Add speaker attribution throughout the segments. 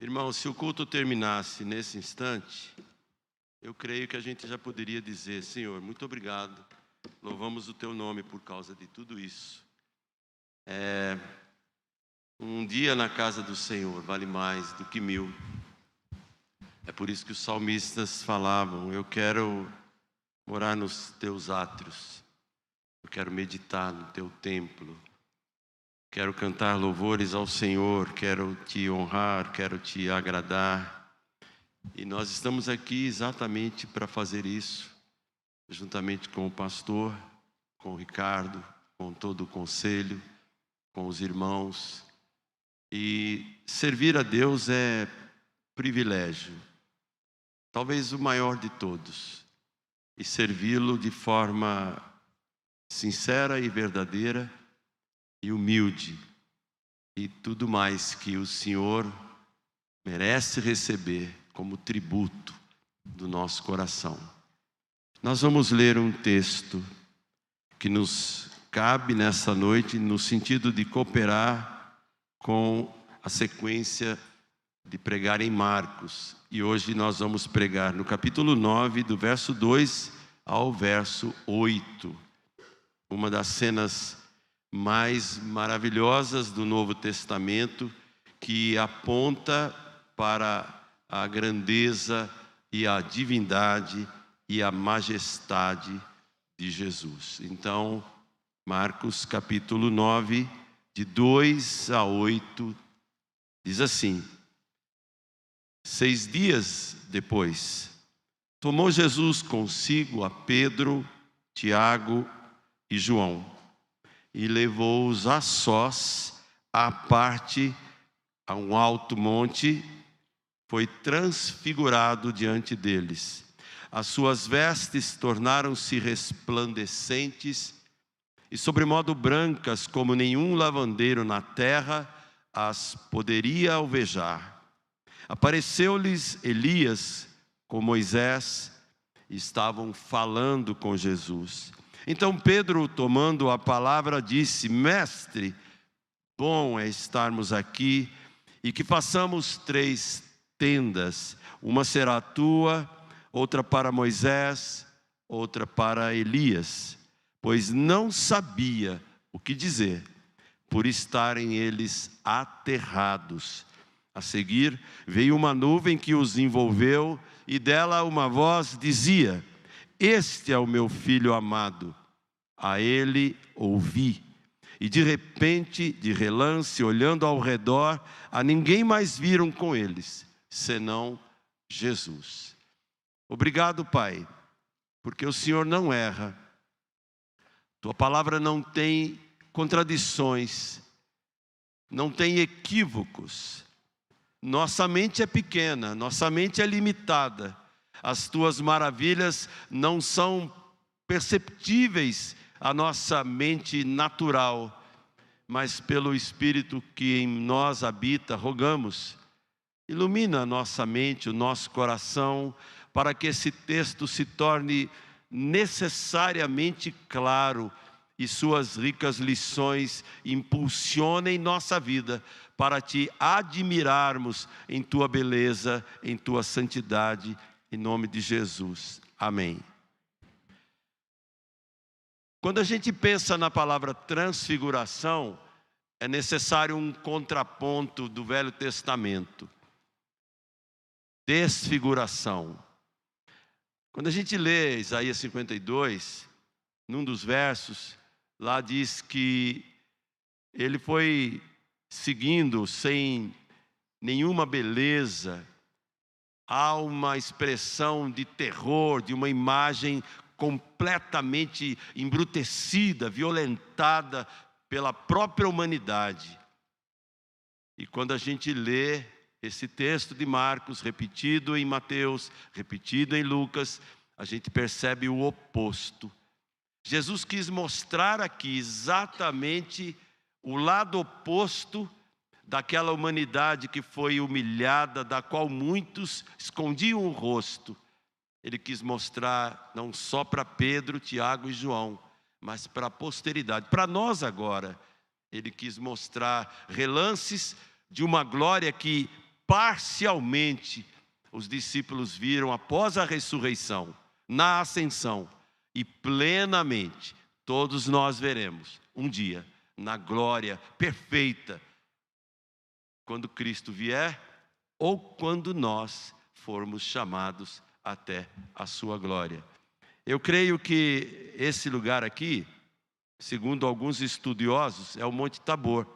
Speaker 1: Irmão, se o culto terminasse nesse instante, eu creio que a gente já poderia dizer: Senhor, muito obrigado, louvamos o Teu nome por causa de tudo isso. Um dia na casa do Senhor vale mais do que 1000. É por isso que os salmistas falavam: eu quero morar nos Teus átrios, eu quero meditar no Teu templo, quero cantar louvores ao Senhor, quero Te honrar, quero Te agradar. E nós estamos aqui exatamente para fazer isso, juntamente com o pastor, com o Ricardo, com todo o conselho, com os irmãos. E servir a Deus é privilégio, talvez o maior de todos. E servi-lo de forma sincera e verdadeira e humilde. E tudo mais que o Senhor merece receber como tributo do nosso coração. Nós vamos ler um texto que nos cabe nessa noite no sentido de cooperar com a sequência de pregar em Marcos. E hoje nós vamos pregar no capítulo 9, do verso 2 ao verso 8. Uma das cenas mais maravilhosas do Novo Testamento, que aponta para a grandeza e a divindade e a majestade de Jesus. Então, Marcos capítulo 9, de 2 a 8, diz assim: 6 dias depois, tomou Jesus consigo a Pedro, Tiago e João, e levou-os a sós à parte, a um alto monte. Foi transfigurado diante deles. As suas vestes tornaram-se resplandecentes e sobremodo brancas, como nenhum lavandeiro na terra as poderia alvejar. Apareceu-lhes Elias com Moisés, e estavam falando com Jesus. Então Pedro, tomando a palavra, disse: Mestre, bom é estarmos aqui, e que façamos 3 tendas, uma será tua, outra para Moisés, outra para Elias, pois não sabia o que dizer, por estarem eles aterrados. A seguir veio uma nuvem que os envolveu, e dela uma voz dizia: Este é o meu filho amado, a ele ouvi. E de repente, de relance, olhando ao redor, a ninguém mais viram com eles, senão Jesus. Obrigado, Pai, porque o Senhor não erra. Tua palavra não tem contradições, não tem equívocos. Nossa mente é pequena, nossa mente é limitada. As tuas maravilhas não são perceptíveis à nossa mente natural, mas pelo Espírito que em nós habita, rogamos: ilumina a nossa mente, o nosso coração, para que esse texto se torne necessariamente claro e suas ricas lições impulsionem nossa vida para Te admirarmos em Tua beleza, em Tua santidade, em nome de Jesus. Amém. Quando a gente pensa na palavra transfiguração, é necessário um contraponto do Velho Testamento. Desfiguração. Quando a gente lê Isaías 52, num dos versos, lá diz que ele foi seguindo sem nenhuma beleza. Há uma expressão de terror, de uma imagem completamente embrutecida, violentada pela própria humanidade. E quando a gente lê esse texto de Marcos, repetido em Mateus, repetido em Lucas, a gente percebe o oposto. Jesus quis mostrar aqui exatamente o lado oposto daquela humanidade que foi humilhada, da qual muitos escondiam o rosto. Ele quis mostrar não só para Pedro, Tiago e João, mas para a posteridade, para nós agora. Ele quis mostrar relances de uma glória que parcialmente os discípulos viram após a ressurreição, na ascensão, e plenamente todos nós veremos um dia, na glória perfeita, quando Cristo vier, ou quando nós formos chamados até a sua glória. Eu creio que esse lugar aqui, segundo alguns estudiosos, é o Monte Tabor.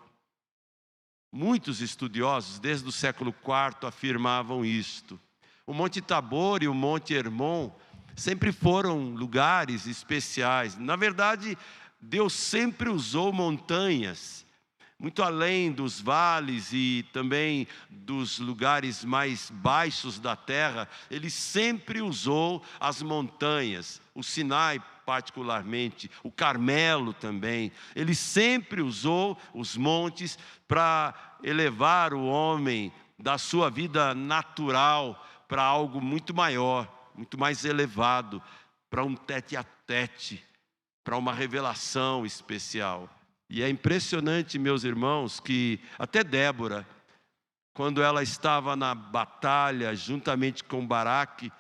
Speaker 1: Muitos estudiosos, desde o século IV, afirmavam isto. O Monte Tabor e o Monte Hermon sempre foram lugares especiais. Na verdade, Deus sempre usou montanhas, muito além dos vales e também dos lugares mais baixos da terra. Ele sempre usou as montanhas, o Sinai particularmente, o Carmelo também. Ele sempre usou os montes para elevar o homem da sua vida natural para algo muito maior, muito mais elevado, para um tete-a-tete, para uma revelação especial. E é impressionante, meus irmãos, que até Débora, quando ela estava na batalha juntamente com Baraque,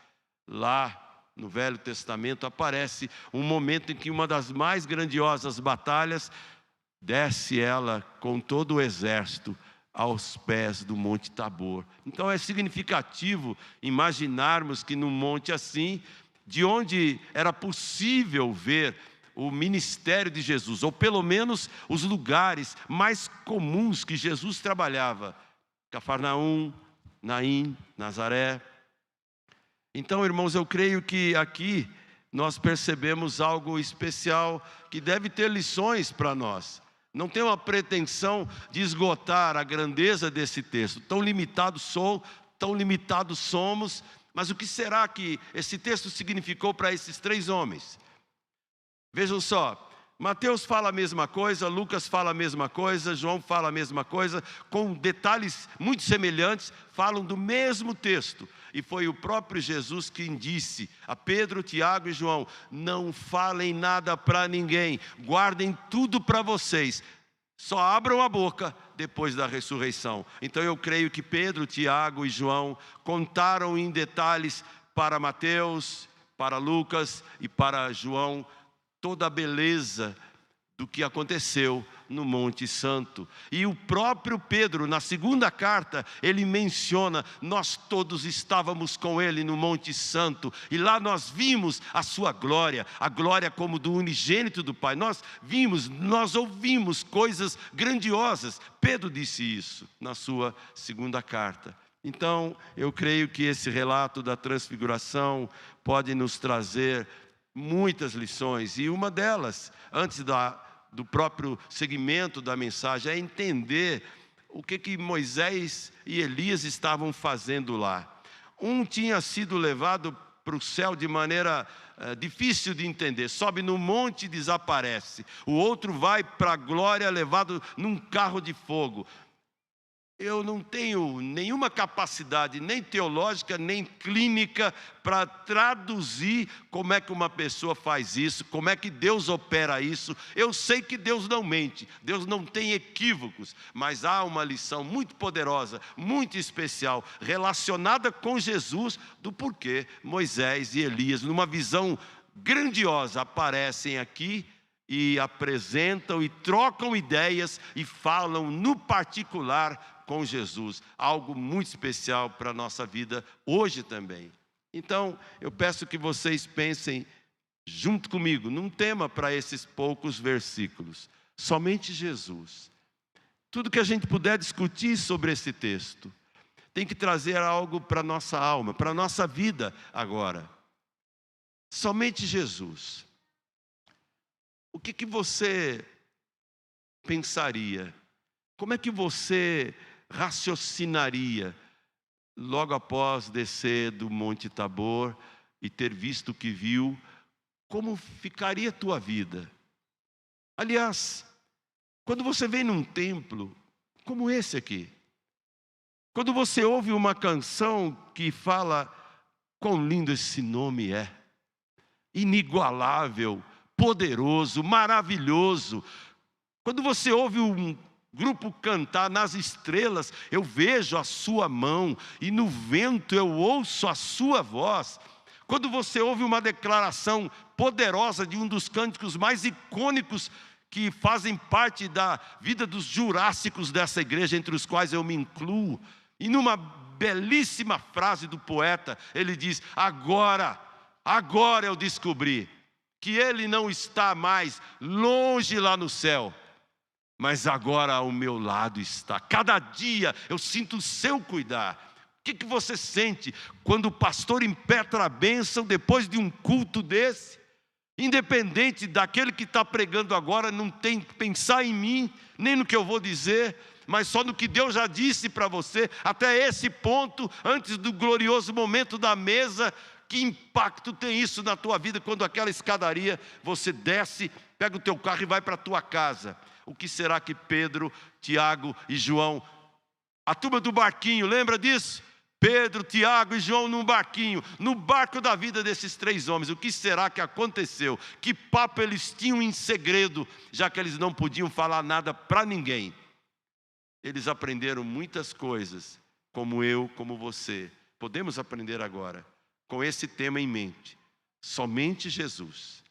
Speaker 1: lá no Velho Testamento, aparece um momento em que uma das mais grandiosas batalhas, desce ela com todo o exército aos pés do Monte Tabor. Então é significativo imaginarmos que num monte assim, de onde era possível ver o ministério de Jesus, ou pelo menos os lugares mais comuns que Jesus trabalhava, Cafarnaum, Naim, Nazaré. Então, irmãos, eu creio que aqui nós percebemos algo especial que deve ter lições para nós. Não tenho a pretensão de esgotar a grandeza desse texto. Tão limitado sou, tão limitados somos, mas o que será que esse texto significou para esses três homens? Vejam só, Mateus fala a mesma coisa, Lucas fala a mesma coisa, João fala a mesma coisa, com detalhes muito semelhantes, falam do mesmo texto. E foi o próprio Jesus quem disse a Pedro, Tiago e João: não falem nada para ninguém, guardem tudo para vocês, só abram a boca depois da ressurreição. Então eu creio que Pedro, Tiago e João contaram em detalhes para Mateus, para Lucas e para João toda a beleza do que aconteceu no Monte Santo. E o próprio Pedro, na segunda carta, ele menciona: nós todos estávamos com ele no Monte Santo, e lá nós vimos a sua glória, a glória como do unigênito do Pai. Nós vimos, nós ouvimos coisas grandiosas. Pedro disse isso na sua segunda carta. Então, eu creio que esse relato da transfiguração pode nos trazer muitas lições, e uma delas, antes do próprio segmento da mensagem, é entender o que Moisés e Elias estavam fazendo lá. Um tinha sido levado para o céu de maneira difícil de entender, sobe no monte e desaparece. O outro vai para a glória levado num carro de fogo. Eu não tenho nenhuma capacidade, nem teológica, nem clínica, para traduzir como é que uma pessoa faz isso, como é que Deus opera isso. Eu sei que Deus não mente, Deus não tem equívocos, mas há uma lição muito poderosa, muito especial, relacionada com Jesus, do porquê Moisés e Elias, numa visão grandiosa, aparecem aqui e apresentam e trocam ideias e falam no particular com Jesus, algo muito especial para a nossa vida hoje também. Então, eu peço que vocês pensem junto comigo num tema para esses poucos versículos: somente Jesus. Tudo que a gente puder discutir sobre esse texto tem que trazer algo para a nossa alma, para a nossa vida agora. Somente Jesus. O que você pensaria? Como é que você raciocinaria logo após descer do Monte Tabor e ter visto o que viu? Como ficaria a tua vida? Aliás, quando você vem num templo como esse aqui, quando você ouve uma canção que fala quão lindo esse nome é, inigualável, poderoso, maravilhoso, quando você ouve um grupo cantar, nas estrelas eu vejo a sua mão, e no vento eu ouço a sua voz. Quando você ouve uma declaração poderosa de um dos cânticos mais icônicos que fazem parte da vida dos jurássicos dessa igreja, entre os quais eu me incluo, e numa belíssima frase do poeta, ele diz: agora eu descobri que ele não está mais longe lá no céu, mas agora ao meu lado está. Cada dia eu sinto o seu cuidar. O que você sente quando o pastor impetra a bênção depois de um culto desse? Independente daquele que está pregando agora, não tem que pensar em mim, nem no que eu vou dizer, mas só no que Deus já disse para você, até esse ponto, antes do glorioso momento da mesa. Que impacto tem isso na tua vida, quando aquela escadaria, você desce, pega o teu carro e vai para a tua casa? O que será que Pedro, Tiago e João, a turma do barquinho, lembra disso? Pedro, Tiago e João num barquinho, no barco da vida desses três homens. O que será que aconteceu? Que papo eles tinham em segredo, já que eles não podiam falar nada para ninguém? Eles aprenderam muitas coisas, como eu, como você. Podemos aprender agora, com esse tema em mente: somente Jesus.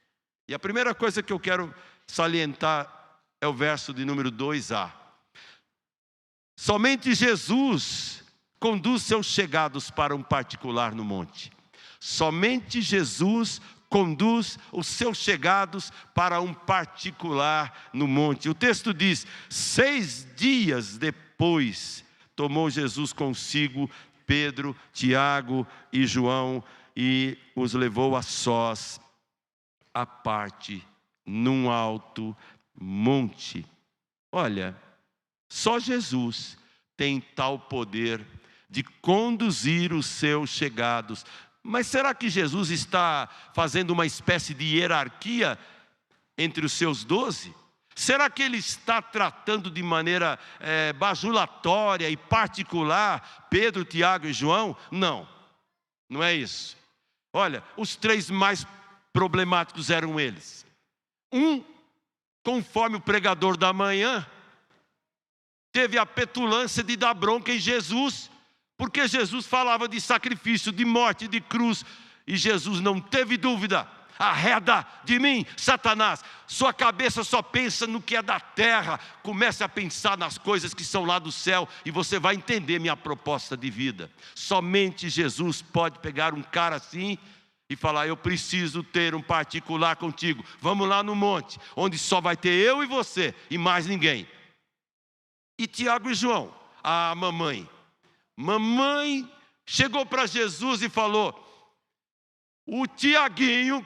Speaker 1: E a primeira coisa que eu quero salientar é o verso de número 2a. Somente Jesus conduz seus chegados para um particular no monte. Somente Jesus conduz os seus chegados para um particular no monte. O texto diz: 6 dias depois, tomou Jesus consigo Pedro, Tiago e João e os levou a sós, à parte, num alto monte. Olha, só Jesus tem tal poder de conduzir os seus chegados. Mas será que Jesus está fazendo uma espécie de hierarquia entre os seus 12? Será que ele está tratando de maneira bajulatória e particular Pedro, Tiago e João? Não, não é isso. Olha, os 3 mais problemáticos eram eles. Um, conforme o pregador da manhã, teve a petulância de dar bronca em Jesus, porque Jesus falava de sacrifício, de morte, de cruz, e Jesus não teve dúvida: arreda de mim, Satanás, sua cabeça só pensa no que é da terra, comece a pensar nas coisas que são lá do céu, e você vai entender minha proposta de vida. Somente Jesus pode pegar um cara assim e falar: eu preciso ter um particular contigo, vamos lá no monte, onde só vai ter eu e você, e mais ninguém. E Tiago e João, a mamãe chegou para Jesus e falou: o Tiaguinho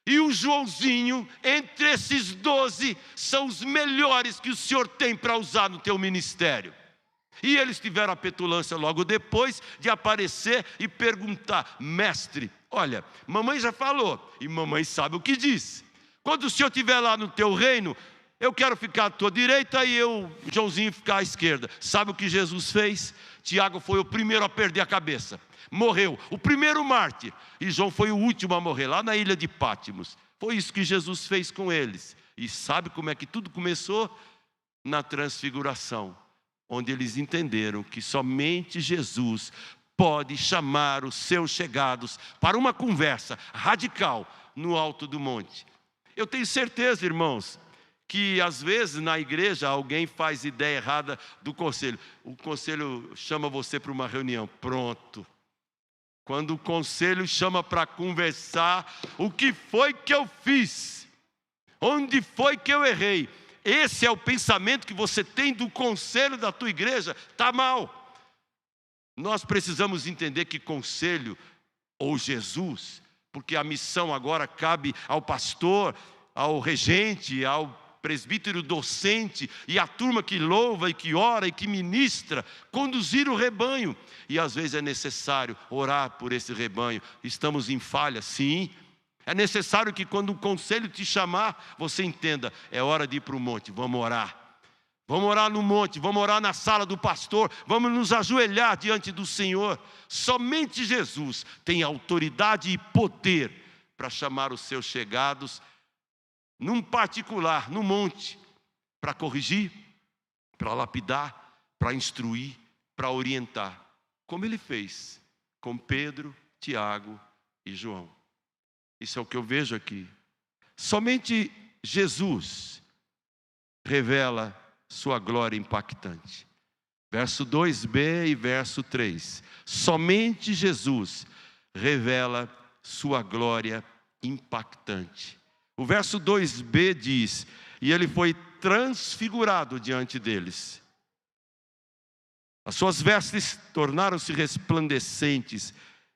Speaker 1: e o Joãozinho, entre esses 12, são os melhores que o Senhor tem para usar no teu ministério. E eles tiveram a petulância logo depois de aparecer e perguntar: mestre, olha, mamãe já falou, e mamãe sabe o que diz. Quando o Senhor estiver lá no teu reino, eu quero ficar à tua direita e Joãozinho, ficar à esquerda. Sabe o que Jesus fez? Tiago foi o primeiro a perder a cabeça, morreu, o primeiro mártir. E João foi o último a morrer, lá na ilha de Pátimos. Foi isso que Jesus fez com eles. E sabe como é que tudo começou? Na transfiguração, onde eles entenderam que somente Jesus pode chamar os seus chegados para uma conversa radical no alto do monte. Eu tenho certeza, irmãos, que às vezes na igreja alguém faz ideia errada do conselho. O conselho chama você para uma reunião, pronto. Quando o conselho chama para conversar, o que foi que eu fiz? Onde foi que eu errei? Esse é o pensamento que você tem do conselho da tua igreja, está mal. Nós precisamos entender que conselho, ou Jesus, porque a missão agora cabe ao pastor, ao regente, ao presbítero docente e a turma que louva e que ora e que ministra, conduzir o rebanho. E às vezes é necessário orar por esse rebanho. Estamos em falha, sim. É necessário que quando o conselho te chamar, você entenda: é hora de ir para o monte, vamos orar. Vamos orar no monte, vamos orar na sala do pastor, vamos nos ajoelhar diante do Senhor. Somente Jesus tem autoridade e poder para chamar os seus chegados num particular, no monte, para corrigir, para lapidar, para instruir, para orientar, como ele fez com Pedro, Tiago e João. Isso é o que eu vejo aqui. Somente Jesus revela sua glória impactante. Verso 2b e verso 3. Somente Jesus revela sua glória impactante. O verso 2b diz: e ele foi transfigurado diante deles. As suas vestes tornaram-se resplandecentes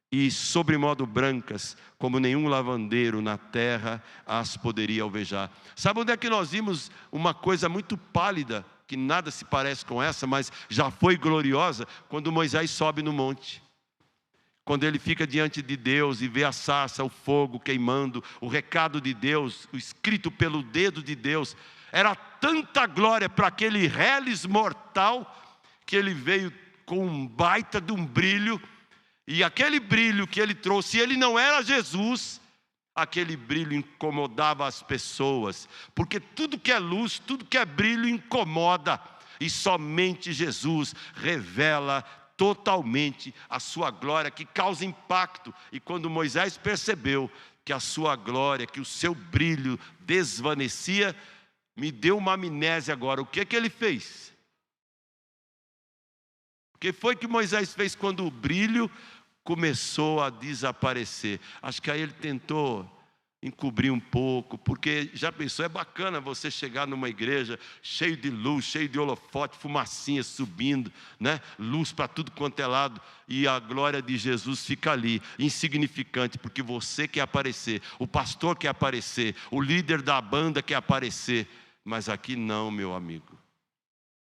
Speaker 1: e sobremodo brancas, como nenhum lavandeiro na terra as poderia alvejar. Sabe onde é que nós vimos uma coisa muito pálida, que nada se parece com essa, mas já foi gloriosa? Quando Moisés sobe no monte. Quando ele fica diante de Deus e vê a sarça, o fogo queimando, o recado de Deus, o escrito pelo dedo de Deus. Era tanta glória para aquele reles mortal, que ele veio com um baita de um brilho, e aquele brilho que ele trouxe, ele não era Jesus, aquele brilho incomodava as pessoas, porque tudo que é luz, tudo que é brilho incomoda, e somente Jesus revela totalmente a sua glória, que causa impacto. E quando Moisés percebeu que a sua glória, que o seu brilho desvanecia, me deu uma amnésia agora. O que ele fez? O que foi que Moisés fez quando o brilho começou a desaparecer? Acho que aí ele tentou encobrir um pouco, porque já pensou, é bacana você chegar numa igreja cheio de luz, cheio de holofote, fumacinha subindo, né? Luz para tudo quanto é lado, e a glória de Jesus fica ali, insignificante, porque você quer aparecer, o pastor quer aparecer, o líder da banda quer aparecer, mas aqui não, meu amigo.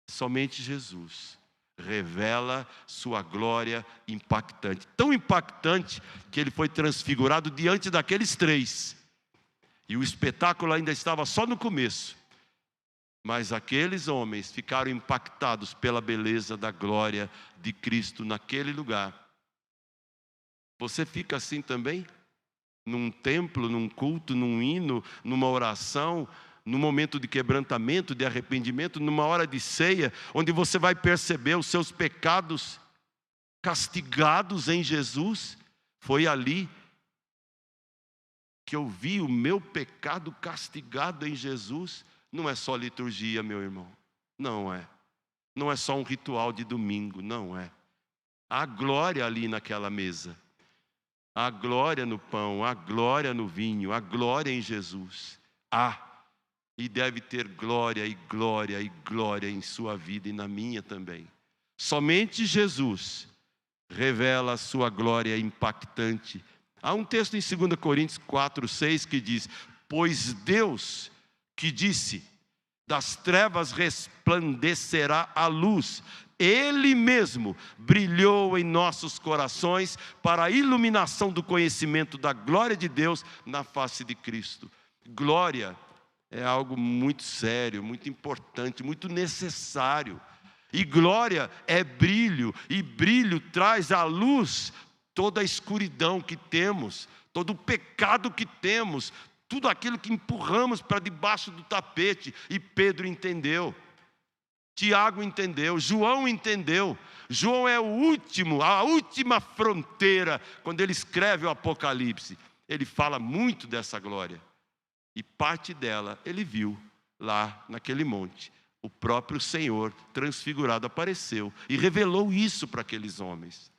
Speaker 1: Somente Jesus revela sua glória impactante. Tão impactante que ele foi transfigurado diante daqueles três. E o espetáculo ainda estava só no começo. Mas aqueles homens ficaram impactados pela beleza da glória de Cristo naquele lugar. Você fica assim também? Num templo, num culto, num hino, numa oração, num momento de quebrantamento, de arrependimento, numa hora de ceia, onde você vai perceber os seus pecados castigados em Jesus. Foi ali que eu vi o meu pecado castigado em Jesus. Não é só liturgia, meu irmão, não é. Não é só um ritual de domingo, não é. Há glória ali naquela mesa, há glória no pão, há glória no vinho, há glória em Jesus. E deve ter glória e glória e glória em sua vida e na minha também. Somente Jesus revela a sua glória impactante. Há um texto em 2 Coríntios 4:6 que diz: pois Deus que disse, das trevas resplandecerá a luz, Ele mesmo brilhou em nossos corações para a iluminação do conhecimento da glória de Deus na face de Cristo. Glória é algo muito sério, muito importante, muito necessário. E glória é brilho, e brilho traz à luz toda a escuridão que temos, todo o pecado que temos, tudo aquilo que empurramos para debaixo do tapete. E Pedro entendeu, Tiago entendeu, João entendeu. João é a última fronteira. Quando ele escreve o Apocalipse, ele fala muito dessa glória. E parte dela ele viu lá naquele monte. O próprio Senhor transfigurado apareceu e revelou isso para aqueles homens.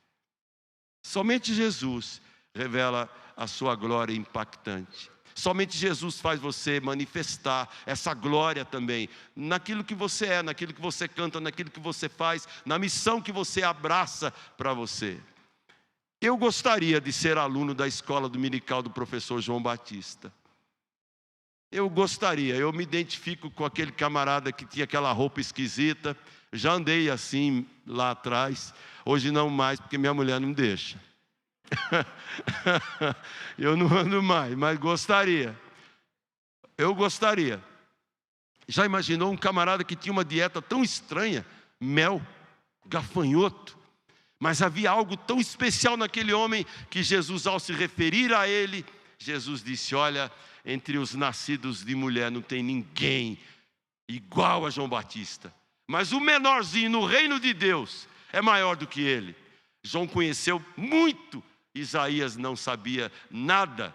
Speaker 1: Somente Jesus revela a sua glória impactante. Somente Jesus faz você manifestar essa glória também naquilo que você é, naquilo que você canta, naquilo que você faz, na missão que você abraça para você. Eu gostaria de ser aluno da escola dominical do professor João Batista. Eu gostaria, eu me identifico com aquele camarada que tinha aquela roupa esquisita. Já andei assim lá atrás, hoje não mais, porque minha mulher não deixa. Eu não ando mais, mas gostaria. Eu gostaria. Já imaginou um camarada que tinha uma dieta tão estranha? Mel, gafanhoto. Mas havia algo tão especial naquele homem que Jesus, ao se referir a ele, Jesus disse: olha, entre os nascidos de mulher não tem ninguém igual a João Batista. Mas o menorzinho no reino de Deus é maior do que ele. João conheceu muito, Isaías não sabia nada.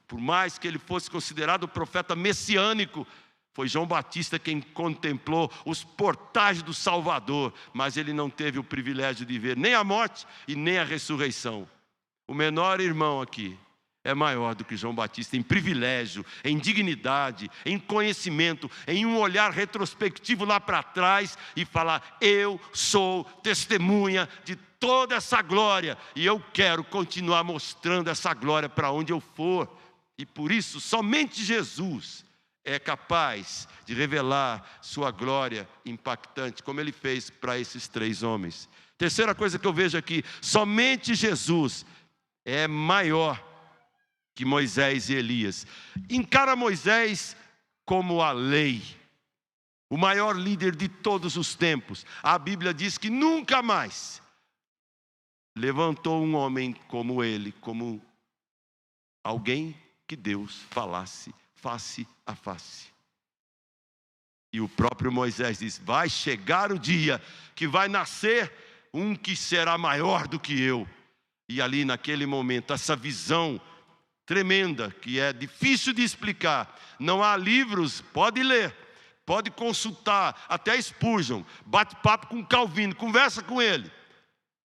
Speaker 1: Por mais que ele fosse considerado o profeta messiânico, foi João Batista quem contemplou os portais do Salvador, mas ele não teve o privilégio de ver nem a morte e nem a ressurreição. O menor irmão aqui é maior do que João Batista em privilégio, em dignidade, em conhecimento, em um olhar retrospectivo lá para trás e falar: eu sou testemunha de toda essa glória e eu quero continuar mostrando essa glória para onde eu for. E por isso, somente Jesus é capaz de revelar sua glória impactante, como ele fez para esses 3 homens. Terceira coisa que eu vejo aqui: somente Jesus é maior que Moisés e Elias. Encara Moisés como a lei, o maior líder de todos os tempos. A Bíblia diz que nunca mais levantou um homem como ele, como alguém que Deus falasse face a face. E o próprio Moisés diz: vai chegar o dia que vai nascer um que será maior do que eu. E ali naquele momento, essa visão tremenda, que é difícil de explicar. Não há livros, pode ler, pode consultar, até Spurgeon, bate papo com Calvino, conversa com ele.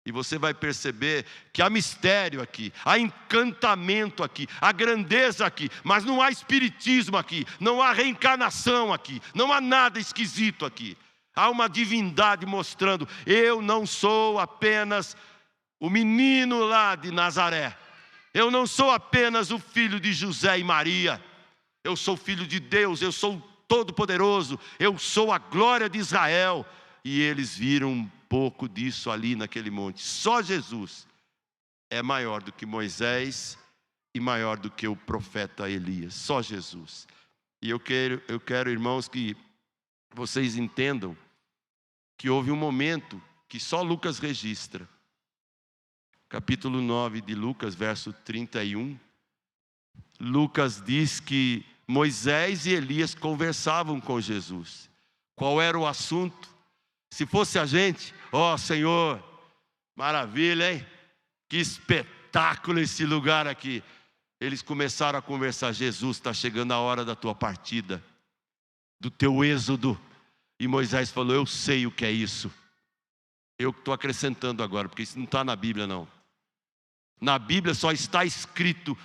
Speaker 1: E você vai perceber que há mistério aqui, há encantamento aqui, há grandeza aqui, mas não há espiritismo aqui, não há reencarnação aqui, não há nada esquisito aqui. Há uma divindade mostrando: eu não sou apenas o menino lá de Nazaré, eu não sou apenas o filho de José e Maria, eu sou filho de Deus, eu sou todo-poderoso, eu sou a glória de Israel. E eles viram um pouco disso ali naquele monte. Só Jesus é maior do que Moisés e maior do que o profeta Elias. Só Jesus. E eu quero, irmãos, que vocês entendam que houve um momento que só Lucas registra. Capítulo 9 de Lucas, verso 31. Lucas diz que Moisés e Elias conversavam com Jesus. Qual era o assunto? Se fosse a gente: ó Senhor, maravilha, hein? Que espetáculo esse lugar aqui. Eles começaram a conversar: Jesus, está chegando a hora da tua partida, do teu êxodo. E Moisés falou: eu sei o que é isso. Eu estou acrescentando agora, porque isso não está na Bíblia não. Na Bíblia só está escrito,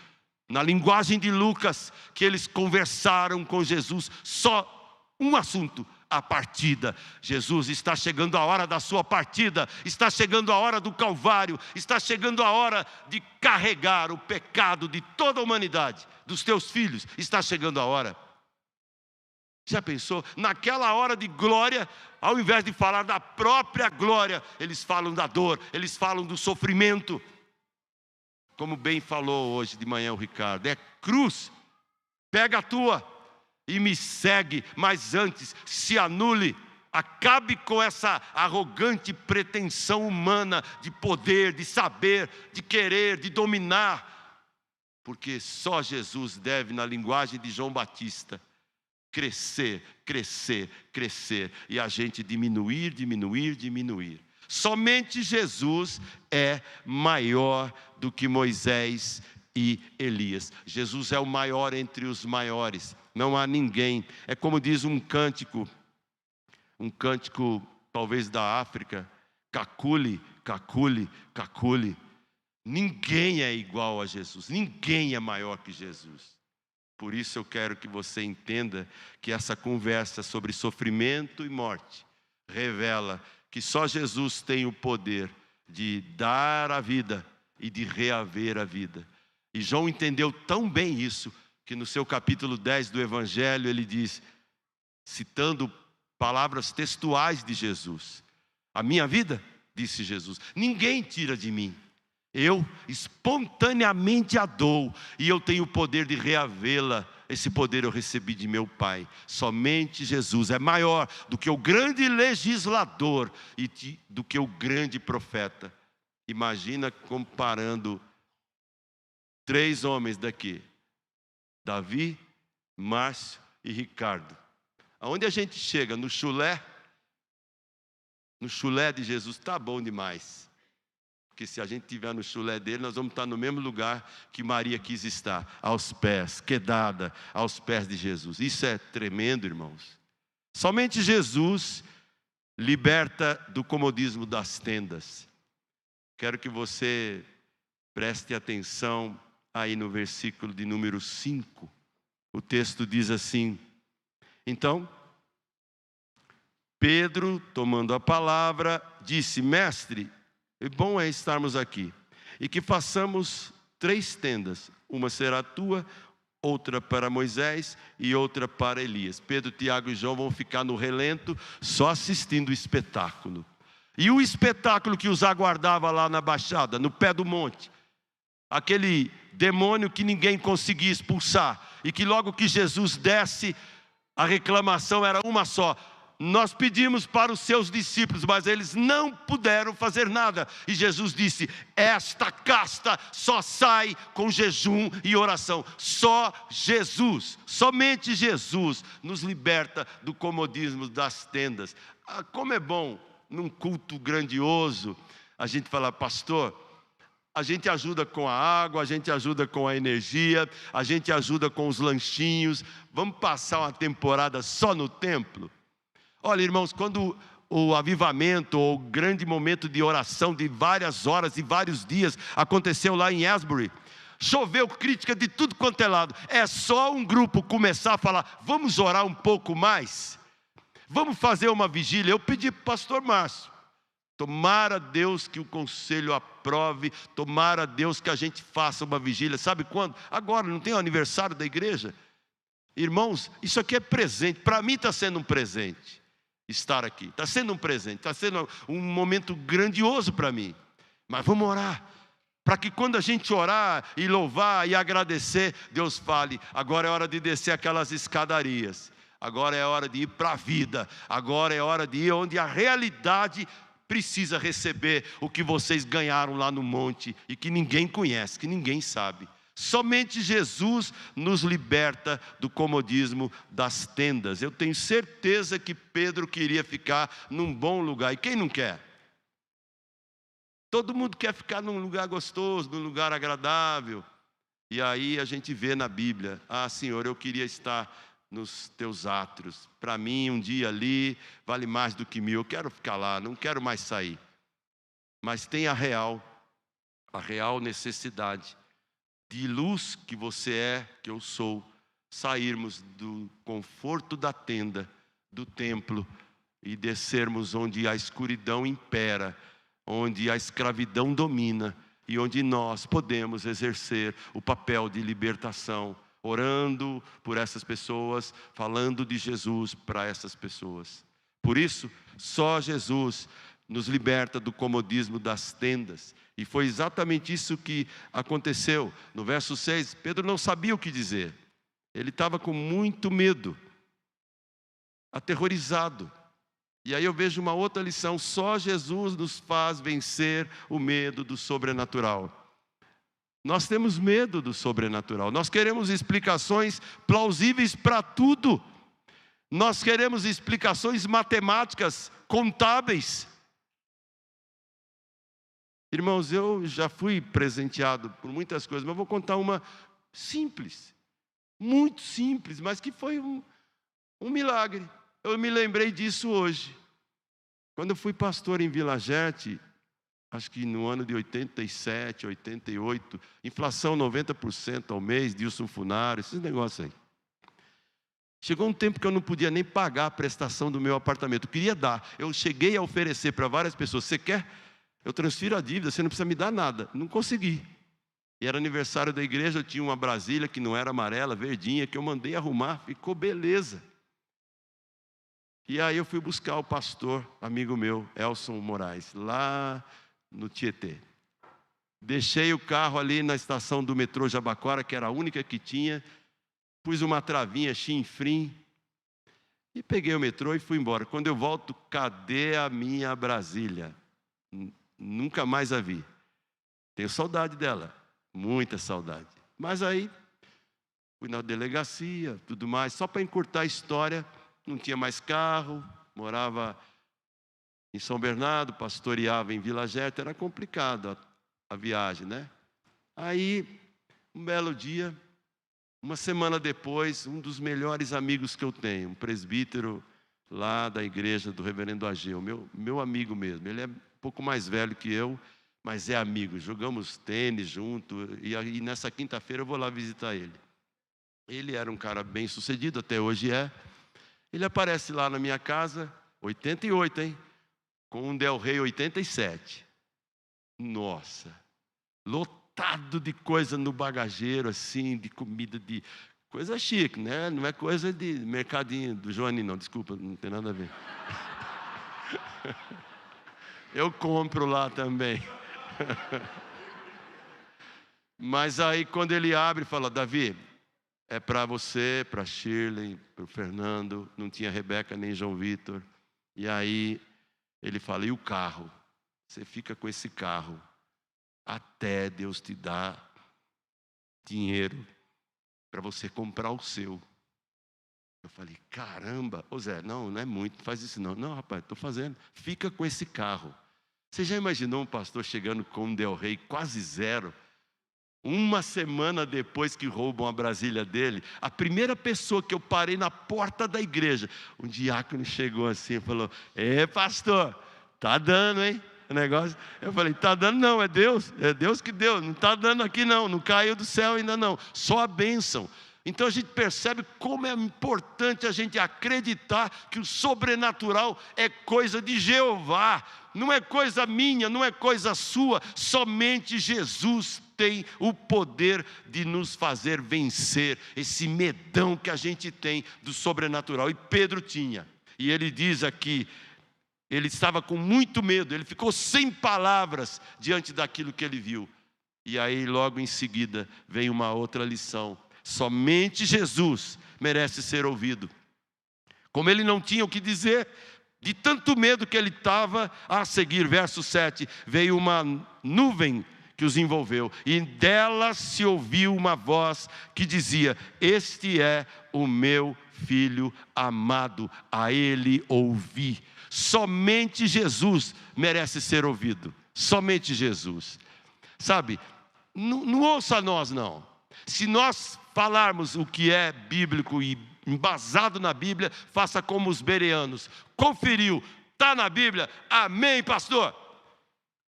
Speaker 1: na linguagem de Lucas, que eles conversaram com Jesus. Só um assunto: a partida. Jesus, está chegando a hora da sua partida, está chegando a hora do Calvário, está chegando a hora de carregar o pecado de toda a humanidade, dos teus filhos, está chegando a hora. Já pensou? Naquela hora de glória, ao invés de falar da própria glória, eles falam da dor, eles falam do sofrimento. Como bem falou hoje de manhã o Ricardo, é cruz, pega a tua e me segue, mas antes se anule, acabe com essa arrogante pretensão humana de poder, de saber, de querer, de dominar, porque só Jesus deve, na linguagem de João Batista, crescer, crescer, crescer, e a gente diminuir, diminuir, diminuir. Somente Jesus é maior do que Moisés e Elias. Jesus é o maior entre os maiores. Não há ninguém. É como diz um cântico talvez da África: Cacule, Cacule, Cacule. Ninguém é igual a Jesus, ninguém é maior que Jesus. Por isso eu quero que você entenda que essa conversa sobre sofrimento e morte revela que só Jesus tem o poder de dar a vida e de reaver a vida. E João entendeu tão bem isso, que no seu capítulo 10 do Evangelho ele diz, citando palavras textuais de Jesus: a minha vida, disse Jesus, ninguém tira de mim. Eu espontaneamente a dou, e eu tenho o poder de reavê-la. Esse poder eu recebi de meu Pai. Somente Jesus é maior do que o grande legislador e do que o grande profeta. Imagina comparando 3 homens daqui: Davi, Márcio e Ricardo. Aonde a gente chega? No chulé? no chulé de Jesus, está bom demais. Porque se a gente estiver no chulé dele, nós vamos estar no mesmo lugar que Maria quis estar, aos pés, quedada aos pés de Jesus. Isso é tremendo, irmãos. Somente Jesus liberta do comodismo das tendas. Quero que você preste atenção aí no versículo de número 5. O texto diz assim: então, Pedro, tomando a palavra, disse: mestre, bom é estarmos aqui, e que façamos 3 tendas, uma será tua, outra para Moisés e outra para Elias. Pedro, Tiago e João vão ficar no relento, só assistindo o espetáculo. E o espetáculo que os aguardava lá na baixada, no pé do monte, aquele demônio que ninguém conseguia expulsar, e que logo que Jesus desce, a reclamação era uma só: nós pedimos para os seus discípulos, mas eles não puderam fazer nada. E Jesus disse: esta casta só sai com jejum e oração. Só Jesus, somente Jesus nos liberta do comodismo das tendas. Como é bom num culto grandioso a gente falar: pastor, a gente ajuda com a água, a gente ajuda com a energia, a gente ajuda com os lanchinhos. Vamos passar uma temporada só no templo? Olha, irmãos, quando o avivamento, ou o grande momento de oração de várias horas e vários dias aconteceu lá em Asbury, choveu crítica de tudo quanto é lado. É só um grupo começar a falar: vamos orar um pouco mais, vamos fazer uma vigília. Eu pedi para o pastor Márcio: tomara Deus que o conselho aprove, tomara Deus que a gente faça uma vigília. Sabe quando? Agora, não tem o aniversário da igreja? Irmãos, isso aqui é presente. Para mim está sendo um presente estar aqui. Está sendo um presente, está sendo um momento grandioso para mim. Mas vamos orar, para que quando a gente orar e louvar e agradecer, Deus fale: agora é hora de descer aquelas escadarias, agora é hora de ir para a vida, agora é hora de ir onde a realidade precisa receber o que vocês ganharam lá no monte e que ninguém conhece, que ninguém sabe. Somente Jesus nos liberta do comodismo das tendas. Eu tenho certeza que Pedro queria ficar num bom lugar. E quem não quer? Todo mundo quer ficar num lugar gostoso, num lugar agradável. E aí a gente vê na Bíblia: ah, Senhor, eu queria estar nos teus átrios. Para mim, um dia ali vale mais do que 1000. Eu quero ficar lá, não quero mais sair. Mas tem a real necessidade de luz que você é, que eu sou, sairmos do conforto da tenda, do templo, e descermos onde a escuridão impera, onde a escravidão domina, e onde nós podemos exercer o papel de libertação, orando por essas pessoas, falando de Jesus para essas pessoas. Por isso, só Jesus nos liberta do comodismo das tendas. E foi exatamente isso que aconteceu. No verso 6, Pedro não sabia o que dizer. Ele estava com muito medo, aterrorizado. E aí eu vejo uma outra lição: só Jesus nos faz vencer o medo do sobrenatural. Nós temos medo do sobrenatural. Nós queremos explicações plausíveis para tudo. Nós queremos explicações matemáticas, contábeis. Irmãos, eu já fui presenteado por muitas coisas, mas vou contar uma simples, muito simples, mas que foi um milagre. Eu me lembrei disso hoje. Quando eu fui pastor em Vila Gerte, acho que no ano de 87, 88, inflação 90% ao mês, Dilson Funaro, esses negócios aí. Chegou um tempo que eu não podia nem pagar a prestação do meu apartamento. Eu queria dar. Eu cheguei a oferecer para várias pessoas: você quer? Eu transfiro a dívida, você não precisa me dar nada. Não consegui. E era aniversário da igreja, eu tinha uma Brasília que não era amarela, verdinha, que eu mandei arrumar, ficou beleza. E aí eu fui buscar o pastor, amigo meu, Elson Moraes, lá no Tietê. Deixei o carro ali na estação do metrô Jabaquara, que era a única que tinha, pus uma travinha chinfrim e peguei o metrô e fui embora. Quando eu volto, cadê a minha Brasília? Nunca mais a vi. Tenho saudade dela, muita saudade. Mas aí, fui na delegacia, tudo mais. Só para encurtar a história, não tinha mais carro, morava em São Bernardo, pastoreava em Vila Gérta, era complicado a viagem, né? Aí, um belo dia, uma semana depois, um dos melhores amigos que eu tenho, um presbítero lá da igreja do reverendo Ageu, meu amigo mesmo, ele é um pouco mais velho que eu, mas é amigo, jogamos tênis junto, e aí nessa quinta-feira eu vou lá visitar ele. Ele era um cara bem sucedido, até hoje é. Ele aparece lá na minha casa, 88, hein? Com um Del Rey 87. Nossa, lotado de coisa no bagageiro, assim, de comida, de coisa chique, né? Não é coisa de mercadinho do Joaninho, não, desculpa, não tem nada a ver. Eu compro lá também. Mas aí quando ele abre, fala: Davi, é para você, para Shirley, para o Fernando, não tinha Rebeca nem João Vitor. E aí ele fala: e o carro? Você fica com esse carro até Deus te dar dinheiro para você comprar o seu. Eu falei: caramba, ô Zé, não é muito, não faz isso não. Não, rapaz, estou fazendo. Fica com esse carro. Você já imaginou um pastor chegando com um Del Rey quase zero? Uma semana depois que roubam a Brasília dele, a primeira pessoa que eu parei na porta da igreja, um diácono chegou assim e falou: pastor, tá dando, hein, o negócio? Eu falei: tá dando não, é Deus que deu, não tá dando aqui não caiu do céu ainda não, só a bênção. Então a gente percebe como é importante a gente acreditar que o sobrenatural é coisa de Jeová, não é coisa minha, não é coisa sua, somente Jesus tem o poder de nos fazer vencer esse medão que a gente tem do sobrenatural. E Pedro tinha, e ele diz aqui, ele estava com muito medo, ele ficou sem palavras diante daquilo que ele viu. E aí logo em seguida vem uma outra lição: somente Jesus merece ser ouvido. Como ele não tinha o que dizer, de tanto medo que ele estava, a seguir, verso 7, veio uma nuvem que os envolveu, e dela se ouviu uma voz que dizia: este é o meu filho amado, a ele ouvi. Somente Jesus merece ser ouvido, somente Jesus. Sabe, não ouça nós não. Se nós falarmos o que é bíblico e embasado na Bíblia, faça como os bereanos. Conferiu, está na Bíblia, amém, pastor.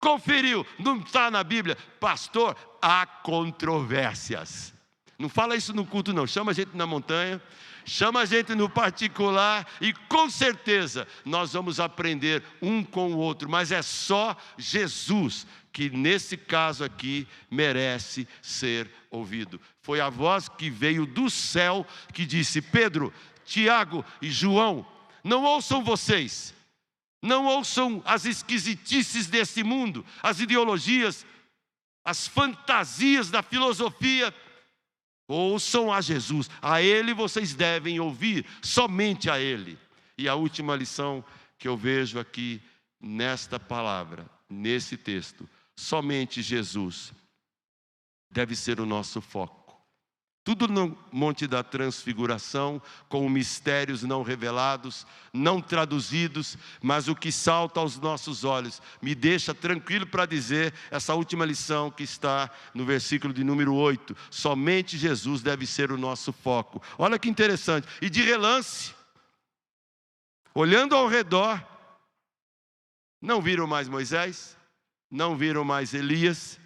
Speaker 1: Conferiu, não está na Bíblia, pastor, há controvérsias. Não fala isso no culto não, chama a gente na montanha, chama a gente no particular, e com certeza nós vamos aprender um com o outro, mas é só Jesus que nesse caso aqui merece ser ouvido. Foi a voz que veio do céu que disse: Pedro, Tiago e João, não ouçam vocês, não ouçam as esquisitices desse mundo, as ideologias, as fantasias da filosofia. Ouçam a Jesus, a Ele vocês devem ouvir, somente a Ele. E a última lição que eu vejo aqui nesta palavra, nesse texto: somente Jesus deve ser o nosso foco. Tudo no Monte da Transfiguração, com mistérios não revelados, não traduzidos, mas o que salta aos nossos olhos, me deixa tranquilo para dizer essa última lição que está no versículo de número 8. Somente Jesus deve ser o nosso foco. Olha que interessante. E de relance, olhando ao redor, não viram mais Moisés, não viram mais Elias,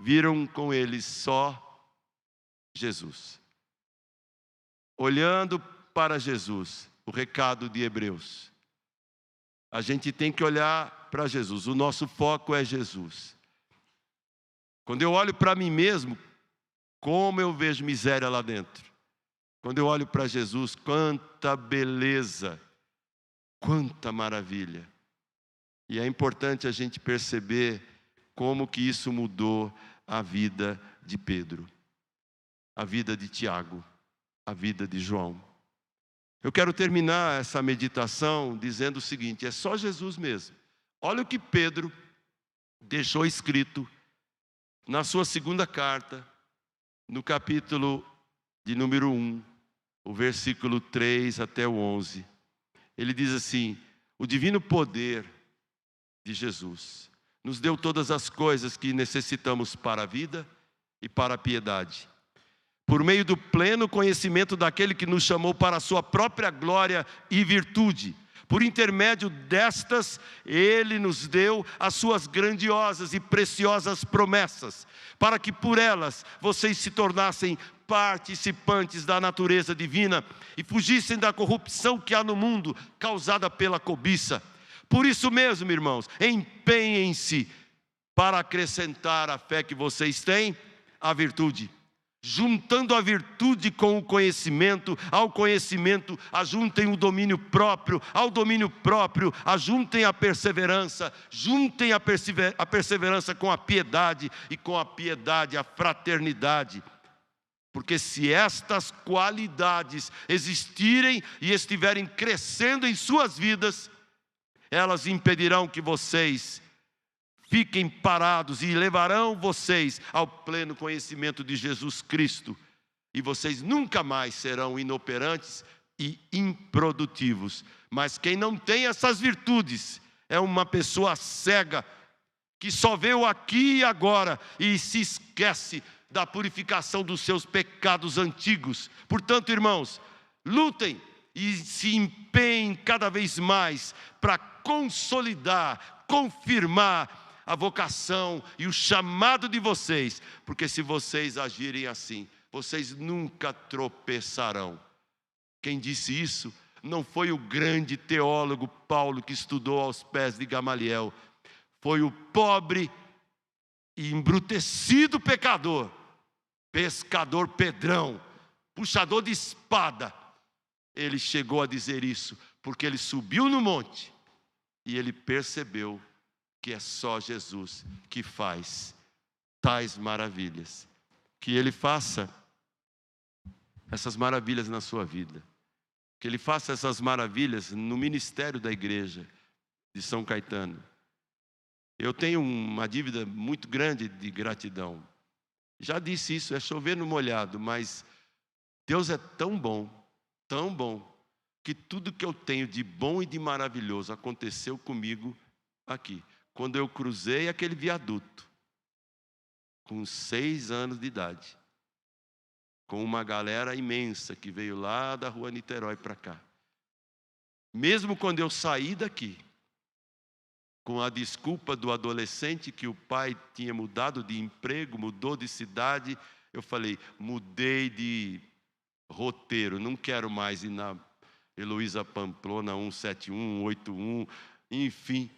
Speaker 1: viram com eles só Jesus. Olhando para Jesus, o recado de Hebreus, a gente tem que olhar para Jesus, o nosso foco é Jesus. Quando eu olho para mim mesmo, como eu vejo miséria lá dentro. Quando eu olho para Jesus, quanta beleza, quanta maravilha. E é importante a gente perceber como que isso mudou a vida de Pedro, a vida de Tiago, a vida de João. Eu quero terminar essa meditação dizendo o seguinte: é só Jesus mesmo. Olha o que Pedro deixou escrito na sua segunda carta, no capítulo de número 1, o versículo 3 até o 11. Ele diz assim: o divino poder de Jesus nos deu todas as coisas que necessitamos para a vida e para a piedade. Por meio do pleno conhecimento daquele que nos chamou para a sua própria glória e virtude. Por intermédio destas, Ele nos deu as suas grandiosas e preciosas promessas, para que por elas vocês se tornassem participantes da natureza divina e fugissem da corrupção que há no mundo, causada pela cobiça. Por isso mesmo, irmãos, empenhem-se para acrescentar à fé que vocês têm a virtude. Juntando a virtude com o conhecimento, ao conhecimento ajuntem o domínio próprio, ao domínio próprio ajuntem a perseverança, juntem a perseverança com a piedade e com a piedade a fraternidade. Porque se estas qualidades existirem e estiverem crescendo em suas vidas, elas impedirão que vocês fiquem parados e levarão vocês ao pleno conhecimento de Jesus Cristo. E vocês nunca mais serão inoperantes e improdutivos. Mas quem não tem essas virtudes é uma pessoa cega, que só vê o aqui e agora e se esquece da purificação dos seus pecados antigos. Portanto, irmãos, lutem e se empenhem cada vez mais para consolidar, confirmar a vocação e o chamado de vocês, porque se vocês agirem assim, vocês nunca tropeçarão. Quem disse isso não foi o grande teólogo Paulo, que estudou aos pés de Gamaliel, foi o pobre e embrutecido pecador, pescador Pedrão, puxador de espada. Ele chegou a dizer isso, porque ele subiu no monte e ele percebeu que é só Jesus que faz tais maravilhas. Que Ele faça essas maravilhas na sua vida. Que Ele faça essas maravilhas no ministério da igreja de São Caetano. Eu tenho uma dívida muito grande de gratidão. Já disse isso, é chover no molhado, mas Deus é tão bom, que tudo que eu tenho de bom e de maravilhoso aconteceu comigo aqui. Quando eu cruzei aquele viaduto, com 6 anos de idade, com uma galera imensa que veio lá da rua Niterói para cá. Mesmo quando eu saí daqui, com a desculpa do adolescente que o pai tinha mudado de emprego, mudou de cidade, eu falei, mudei de roteiro, não quero mais ir na Heloísa Pamplona 171, 181, enfim.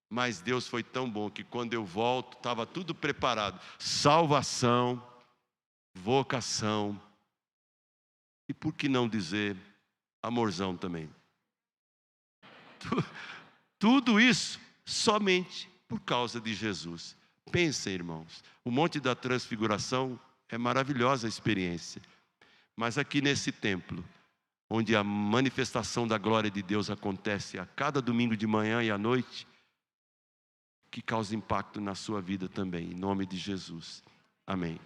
Speaker 1: Mas Deus foi tão bom que quando eu volto, estava tudo preparado. Salvação, vocação, e por que não dizer amorzão também? Tudo isso somente por causa de Jesus. Pensem, irmãos, o Monte da Transfiguração é maravilhosa a experiência. Mas aqui nesse templo, onde a manifestação da glória de Deus acontece a cada domingo de manhã e à noite, que causa impacto na sua vida também, em nome de Jesus. Amém.